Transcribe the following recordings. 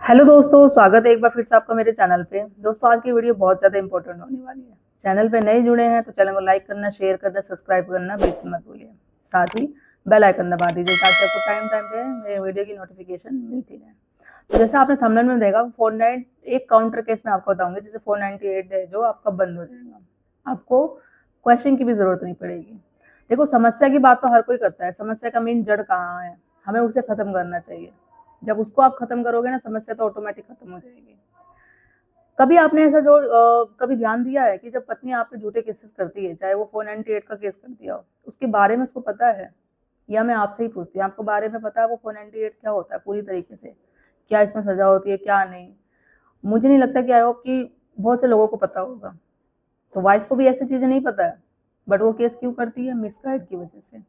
Hello दोस्तों, स्वागत है एक बार फिर से आपका मेरे चैनल पे। दोस्तों, आज की वीडियो बहुत ज़्यादा इंपॉर्टेंट होने वाली है। चैनल पे नए जुड़े हैं तो चैनल को लाइक करना, शेयर करना, सब्सक्राइब करना बिल्कुल मत भूलिए। साथ ही बेल आइकन दबा दीजिए ताकि आपको टाइम टाइम पे मेरे वीडियो की नोटिफिकेशन मिलती रहे। तो जैसे आपने थंबनेल में देखा, 49 एक काउंटर केस में आपको बताऊंगी जिसे 498 है जो आपका बंद हो जाएगा। आपको क्वेश्चन की भी जरूरत नहीं पड़ेगी। देखो, समस्या की बात तो हर कोई करता है। समस्या का मेन जड़ कहाँ है, हमें उसे खत्म करना चाहिए। जब उसको आप खत्म करोगे ना, समस्या तो ऑटोमेटिक खत्म हो जाएगी। कभी आपने ऐसा जो कभी ध्यान दिया है कि जब पत्नी आप पे झूठे केसेस करती है, चाहे वो 498 का केस कर दिया हो, उसके बारे में उसको पता है? या मैं आपसे ही पूछती हूँ, आपको बारे में पता है वो 498 क्या होता है पूरी तरीके से? क्या इसमें सजा होती है, क्या नहीं? मुझे नहीं लगता कि आई होप कि बहुत से लोगों को पता होगा। तो वाइफ को भी ऐसी चीजें नहीं पता है, बट वो केस क्यों करती है? मिसगाइड की वजह से।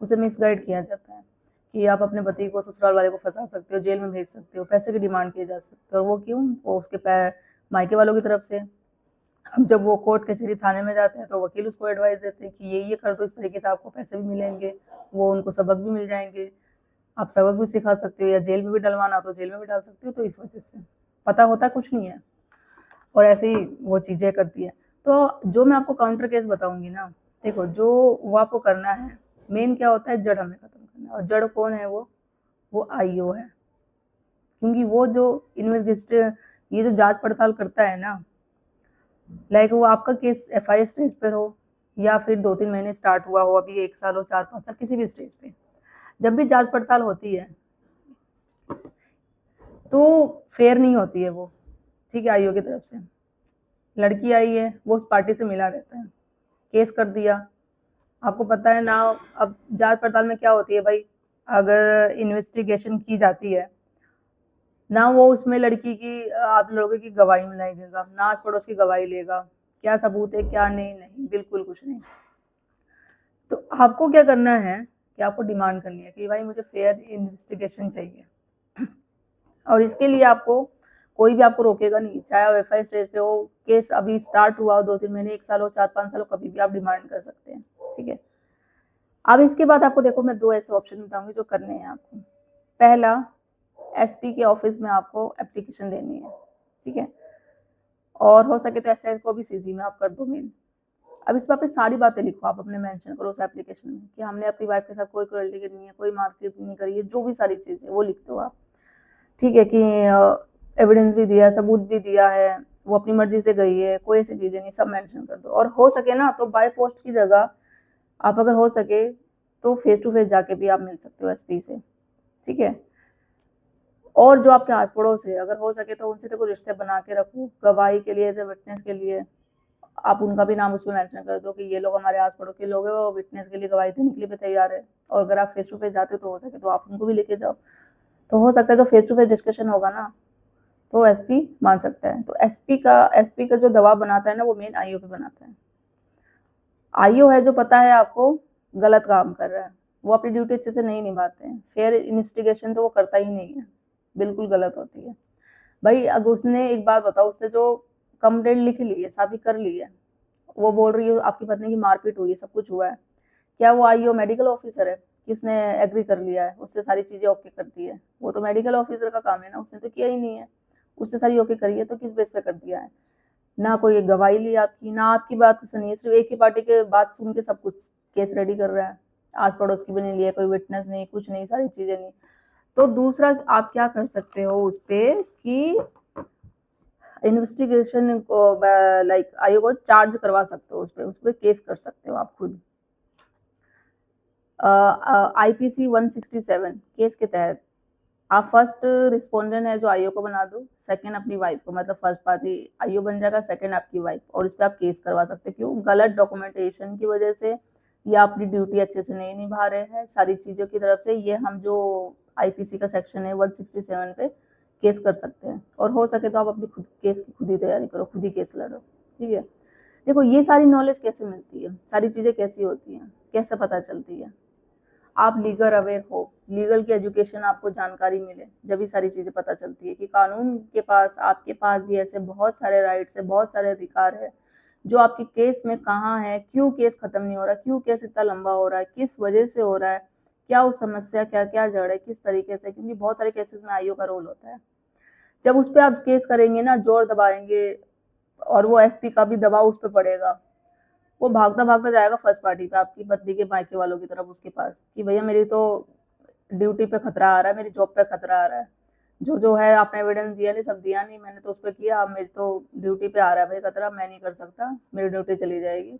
उसे मिसगाइड किया जाता है कि आप अपने पति को, ससुराल वाले को फंसा सकते हो, जेल में भेज सकते हो, पैसे की डिमांड किए जा सकते हो। और वो क्यों? वो उसके मायके वालों की तरफ से। अब जब वो कोर्ट कचहरी थाने में जाते हैं तो वकील उसको एडवाइस देते हैं कि ये कर दो, इस तरीके से आपको पैसे भी मिलेंगे, वो उनको सबक भी मिल जाएंगे, आप सबक भी सिखा सकते हो, या जेल में भी डलवाना तो जेल में भी डाल सकते हो। तो इस वजह से पता होता कुछ नहीं है, और ऐसे ही वो चीजें करती है। तो जो मैं आपको काउंटर केस बताऊंगी ना, देखो, जो वो आपको करना है, मेन क्या होता है, जड़ हमें खत्म करना है। और जड़ कौन है? वो आईओ है। क्योंकि वो जो इन्वेस्टिगेटर, ये जो जांच पड़ताल करता है ना, लाइक वो आपका केस एफआईआर स्टेज पर हो, या फिर 2-3 महीने स्टार्ट हुआ हो, अभी 1 साल हो, 4-5 साल, किसी भी स्टेज पे जब भी जांच पड़ताल होती है तो फेयर नहीं होती है वो। ठीक है, आईओ की तरफ से लड़की आई है, वो उस पार्टी से मिला रहता है, केस कर दिया। आपको पता है ना, अब जांच पड़ताल में क्या होती है भाई, अगर इन्वेस्टिगेशन की जाती है ना, वो उसमें लड़की की, आप लोगों की गवाही में लगेगा ना, आस पड़ोस की गवाही लेगा, क्या सबूत है क्या नहीं, नहीं बिल्कुल कुछ नहीं। तो आपको क्या करना है कि आपको डिमांड करनी है कि भाई मुझे फेयर इन्वेस्टिगेशन चाहिए। और इसके लिए आपको कोई भी आपको रोकेगा नहीं, चाहे वो एफआईआर स्टेज पे हो, केस अभी स्टार्ट हुआ हो, 2-3 महीने, 1 साल हो, 4-5 साल हो, कभी भी आप डिमांड कर सकते हैं। ठीक है। अब इसके बाद आपको, देखो, मैं 2 ऐसे ऑप्शन बताऊंगी जो करने हैं आपको। पहला, एसपी के ऑफिस में आपको एप्लीकेशन देनी है। ठीक है। और हो सके तो एसआई को भी सीसी में आप कर दो मेल। अब इस बात पे सारी बातें लिखो, आप अपने मेंशन करो उस एप्लीकेशन में कि हमने अपनी वाइफ के साथ कोई क्रुएल्टी नहीं है, कोई मारपीट नहीं करी है, जो भी सारी चीजें वो लिख दो आप। ठीक है, कि एविडेंस भी दिया है, सबूत भी दिया है, वो अपनी मर्जी से गई है, कोई ऐसी चीजें नहीं, सब मेंशन कर दो। और हो सके ना तो बाय पोस्ट की जगह आप, अगर हो सके तो फेस टू फेस जाके भी आप मिल सकते हो एसपी से। ठीक है। और जो आपके आस पड़ोस है, अगर हो सके तो उनसे देखो रिश्ते बना के रखो, गवाही के लिए, एज ए विटनेस के लिए। आप उनका भी नाम उसमें मेंशन कर दो कि ये लोग हमारे आस पड़ोस के लोग हैं, वो विटनेस के लिए, गवाही देने के लिए भी तैयार है। और अगर आप फेस टू फेस जाते हो तो हो सके तो आप उनको भी लेके जाओ। तो हो सकता है जो फेस टू फेस डिस्कशन होगा ना, तो एसपी मान सकता है। तो एसपी का जो दबाव बनाता है ना, वो मेन आईओ पे बनाता है। आईओ है जो, पता है आपको, गलत काम कर रहा है, वो अपनी ड्यूटी अच्छे से नहीं निभाते हैं, फेयर इन्वेस्टिगेशन तो वो करता ही नहीं है, बिल्कुल गलत होती है। भाई अगर उसने, एक बात बताओ, उसने जो कंप्लेंट लिख ली है, साबित कर ली है, वो बोल रही है आपकी पत्नी की मारपीट हुई है, सब कुछ हुआ है, क्या वो आईओ मेडिकल ऑफिसर है कि उसने एग्री कर लिया है, उससे सारी चीजें ओके कर दी है? वो तो मेडिकल ऑफिसर का काम है ना, उसने तो किया ही नहीं है। उससे सारी ओके करी है तो किस बेस पे कर दिया है? ना कोई गवाही ली आपकी, ना आपकी बात सुनी है, सिर्फ एक ही पार्टी के बात सुन के सब कुछ केस रेडी कर रहा है। आस पड़ोस की भी नहीं लिया, कोई विटनेस नहीं, कुछ नहीं, सारी चीजें नहीं। तो दूसरा आप क्या कर सकते हो उस पे कि इन्वेस्टिगेशन को, लाइक आयोग को चार्ज करवा सकते हो, उस पर केस कर सकते हो आप खुद। आईपीसी 167 केस के तहत आप फर्स्ट रिस्पोंडेंट है जो आईओ को बना दो, सेकंड अपनी वाइफ को, मतलब फर्स्ट पार्टी आईओ बन जाएगा, सेकंड आपकी वाइफ, और इस पर आप केस करवा सकते हैं। क्यों? गलत डॉक्यूमेंटेशन की वजह से, या अपनी ड्यूटी अच्छे से नहीं निभा रहे हैं, सारी चीजों की तरफ से। ये हम जो आईपीसी का सेक्शन है 167 पे केस कर सकते हैं। और हो सके तो आप अपनी खुद केस की खुद ही तैयारी करो, खुद ही केस लड़ो। ठीक है। देखो, ये सारी नॉलेज कैसे मिलती है, सारी चीजें कैसी होती हैं, कैसे पता चलती है? आप लीगल अवेयर हो, लीगल की एजुकेशन आपको जानकारी मिले, जब ये सारी चीजें पता चलती है कि कानून के पास, आपके पास भी ऐसे बहुत सारे राइट्स है, बहुत सारे अधिकार है, जो आपके केस में कहाँ है, क्यों केस खत्म नहीं हो रहा, क्यों केस इतना लंबा हो रहा है, किस वजह से हो रहा है, क्या उस समस्या, क्या क्या जड़ है, किस तरीके से। क्योंकि बहुत सारे केसेस में आईओ का रोल होता है। जब उस पर आप केस करेंगे ना, जोर दबाएंगे, और वो एसपी का भी दबाव उस पर पड़ेगा, वो भागता भागता जाएगा फर्स्ट पार्टी पे, आपकी पत्नी के मायके वालों की तरफ उसके पास, कि भैया मेरी तो ड्यूटी पे खतरा आ रहा है, मेरी जॉब पे खतरा आ रहा है, जो है आपने एविडेंस दिया नहीं, सब दिया नहीं, मैंने तो उस पर किया, अब मेरी तो ड्यूटी पे आ रहा है भाई खतरा, मैं नहीं कर सकता, मेरी ड्यूटी चली जाएगी।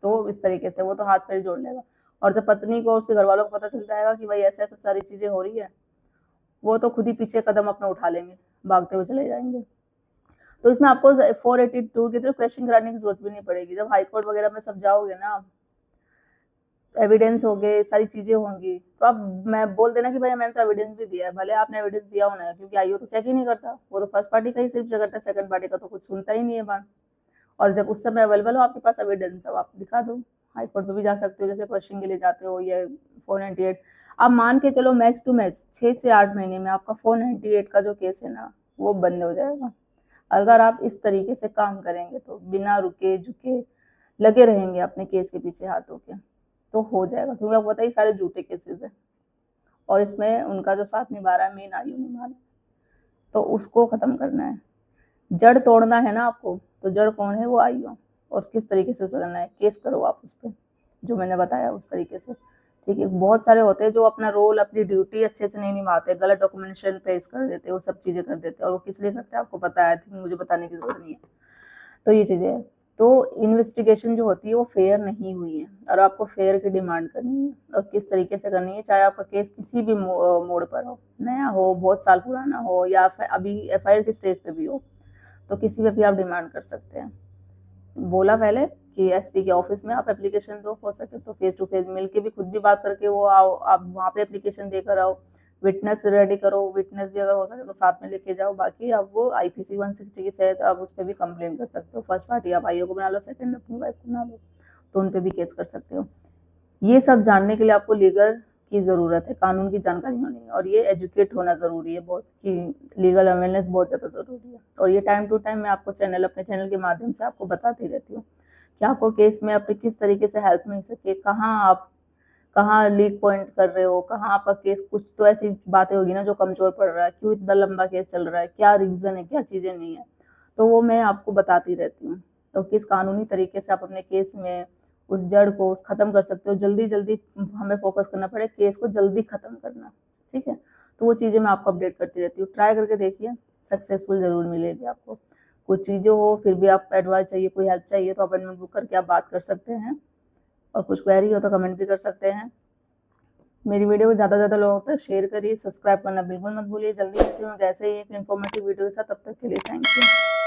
तो इस तरीके से वो तो हाथ पैर जोड़ लेगा। और जब पत्नी को, उसके घर वालों को पता चल जाएगा कि भाई ऐसे ऐसे सारी चीजें हो रही है, वो तो खुद ही पीछे कदम अपना उठा लेंगे, भागते हुए चले जाएंगे। तो इसमें आपको 482 की तरफ क्वेश्चन कराने की जरूरत भी नहीं पड़ेगी। जब हाईकोर्ट वगैरह में सब जाओगे ना, एविडेंस हो गए, सारी चीजें होंगी, तो आप मैं बोल देना कि भाई मैंने तो एविडेंस भी दिया है, भले आपने एविडेंस दिया होना है, क्योंकि आईओ तो चेक ही नहीं करता, वो तो फर्स्ट पार्टी का ही सिर्फ चेक करता है, सेकंड पार्टी का तो कुछ सुनता ही नहीं है बात। और जब उस समय अवेलेबल हो आपके पास एविडेंस, अब आप दिखा दो, हाई कोर्ट पे भी जा सकते हो, जैसे क्वेश्चन के लिए जाते हो, या 498। आप मान के चलो मैक्स टू मैक्स 6 से 8 महीने में आपका 498 का जो केस है ना, वो बंद हो जाएगा। अगर आप इस तरीके से काम करेंगे, तो बिना रुके झुके लगे रहेंगे अपने केस के पीछे हाथों के, तो हो जाएगा। क्योंकि आपको पता ही सारे झूठे केसेस है, और इसमें उनका जो साथ निभा रहा है मेन आयु निभा रहा है, तो उसको खत्म करना है। जड़ तोड़ना है ना आपको, तो जड़ कौन है, वो आईओ। और किस तरीके से उसको करना है, केस करो आप उस पर, जो मैंने बताया उस तरीके से। ठीक है, बहुत सारे होते हैं जो अपना रोल, अपनी ड्यूटी अच्छे से नहीं निभाते, गलत डॉक्यूमेंटेशन पेश कर देते, वो सब चीजें कर देते हैं, और वो किस लिए करते हैं आपको पता है, आई थिंक मुझे बताने की जरूरत नहीं है। तो ये चीजें है, तो इन्वेस्टिगेशन जो होती है वो फेयर नहीं हुई है, और आपको फेयर की डिमांड करनी है, और किस तरीके से करनी है, चाहे आपका केस किसी भी मोड़ पर हो, नया हो, बहुत साल पुराना हो, या अभी एफआईआर की स्टेज पे भी हो, तो किसी पे भी आप डिमांड कर सकते हैं। बोला पहले कि एसपी के ऑफिस में आप एप्लीकेशन दो, हो सके तो फेस टू फेस मिल के भी, खुद भी बात करके वो आओ, आप वहाँ पे एप्लीकेशन देकर आओ, विटनेस रेडी करो, विटनेस भी अगर हो सके तो साथ में लेके जाओ। बाकी आप वो आईपीसी 160 के तहत आप उस पर भी कंप्लेन कर सकते हो। फर्स्ट पार्टी आप आईओ को बना लो, सेकंड अपनी वाइफ को बना लो, तो उन पर भी केस कर सकते हो। ये सब जानने के लिए आपको लीगल की ज़रूरत है, कानून की जानकारी होनी है, और ये एजुकेट होना ज़रूरी है बहुत, कि लीगल अवेयरनेस बहुत ज़्यादा ज़रूरी है। और ये टाइम टू टाइम मैं आपको अपने चैनल के माध्यम से आपको बताती रहती हूँ कि आपको केस में अपने किस तरीके से हेल्प मिल सके, कहाँ लीक पॉइंट कर रहे हो, कहाँ आपका केस, कुछ तो ऐसी बातें होगी ना जो कमज़ोर पड़ रहा है, क्यों इतना लंबा केस चल रहा है, क्या रीज़न है, क्या चीज़ें नहीं है, तो वो मैं आपको बताती रहती हूँ। तो किस कानूनी तरीके से आप अपने केस में उस जड़ को ख़त्म कर सकते हो, जल्दी जल्दी हमें फोकस करना पड़े केस को जल्दी ख़त्म करना। ठीक है, तो वो चीज़ें मैं आपको अपडेट करती रहती हूँ, ट्राई करके देखिए, सक्सेसफुल ज़रूर मिलेगी आपको। कुछ चीज़ें हो फिर भी आप एडवाइस चाहिए, कोई हेल्प चाहिए, तो अपॉइंटमेंट बुक करके आप बात कर सकते हैं, और कुछ क्वेरी हो तो कमेंट भी कर सकते हैं। मेरी वीडियो को ज़्यादा से ज़्यादा लोगों तक शेयर करिए, सब्सक्राइब करना बिल्कुल मत भूलिए। जल्दी मिलती हूँ ऐसे ही एक इन्फॉर्मेटिव वीडियो के साथ, तब तक के लिए थैंक यू।